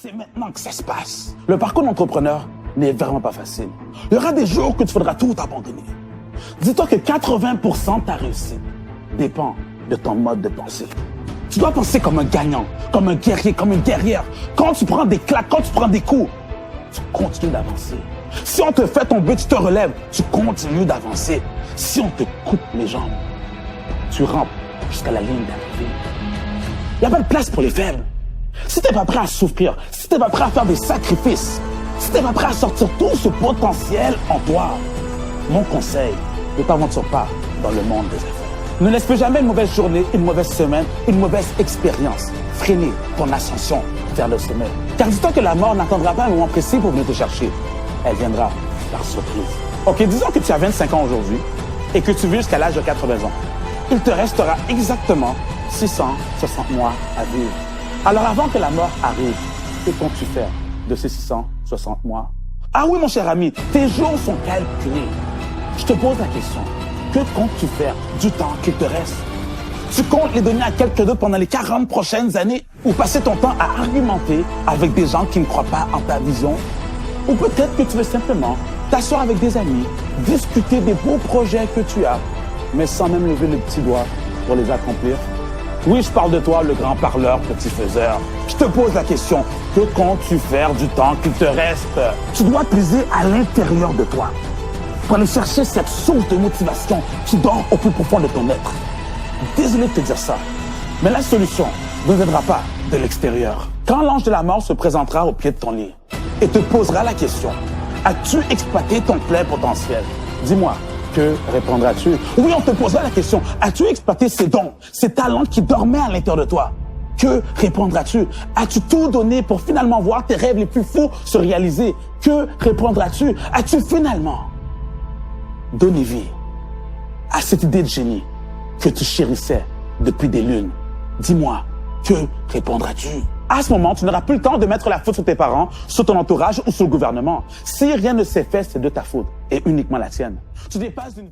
C'est maintenant que ça se passe. Le parcours d'entrepreneur n'est vraiment pas facile. Il y aura des jours que tu faudras tout abandonner. Dis-toi que 80% de ta réussite dépend de ton mode de pensée. Tu dois penser comme un gagnant, comme un guerrier, comme une guerrière. Quand tu prends des claques, quand tu prends des coups, tu continues d'avancer. Si on te fait tomber, tu te relèves, tu continues d'avancer. Si on te coupe les jambes, tu rampes jusqu'à la ligne d'arrivée. Il n'y a pas de place pour les faibles. Si tu n'es pas prêt à souffrir, si tu n'es pas prêt à faire des sacrifices, si tu n'es pas prêt à sortir tout ce potentiel en toi, mon conseil, ne t'aventure pas dans le monde des affaires. Ne laisse plus jamais une mauvaise journée, une mauvaise semaine, une mauvaise expérience freiner ton ascension vers le sommet. Car dis-toi que la mort n'attendra pas un moment précis pour venir te chercher. Elle viendra par surprise. Ok, disons que tu as 25 ans aujourd'hui et que tu vis jusqu'à l'âge de 80 ans. Il te restera exactement 660 mois à vivre. Alors avant que la mort arrive, que comptes-tu faire de ces 660 mois? Ah oui, mon cher ami, tes jours sont calculés. Je te pose la question, que comptes-tu faire du temps qu'il te reste? Tu comptes les donner à quelqu'un d'autre pendant les 40 prochaines années ou passer ton temps à argumenter avec des gens qui ne croient pas en ta vision? Ou peut-être que tu veux simplement t'asseoir avec des amis, discuter des beaux projets que tu as, mais sans même lever le petit doigt pour les accomplir? Oui, je parle de toi, le grand parleur, petit faiseur. Je te pose la question, que comptes-tu faire du temps qu'il te reste? Tu dois puiser à l'intérieur de toi pour aller chercher cette source de motivation qui dort au plus profond de ton être. Désolé de te dire ça, mais la solution ne viendra pas de l'extérieur. Quand l'ange de la mort se présentera au pied de ton lit et te posera la question, as-tu exploité ton plein potentiel? Dis-moi, que répondras-tu? Oui, on te posera la question, as-tu exploité ces dons, ces talents qui dormaient à l'intérieur de toi? Que répondras-tu? As-tu tout donné pour finalement voir tes rêves les plus fous se réaliser? Que répondras-tu? As-tu finalement donné vie à cette idée de génie que tu chérissais depuis des lunes? Dis-moi, que répondras-tu? À ce moment, tu n'auras plus le temps de mettre la faute sur tes parents, sur ton entourage ou sur le gouvernement. Si rien ne s'est fait, c'est de ta faute et uniquement la tienne. Tu dépasses d'une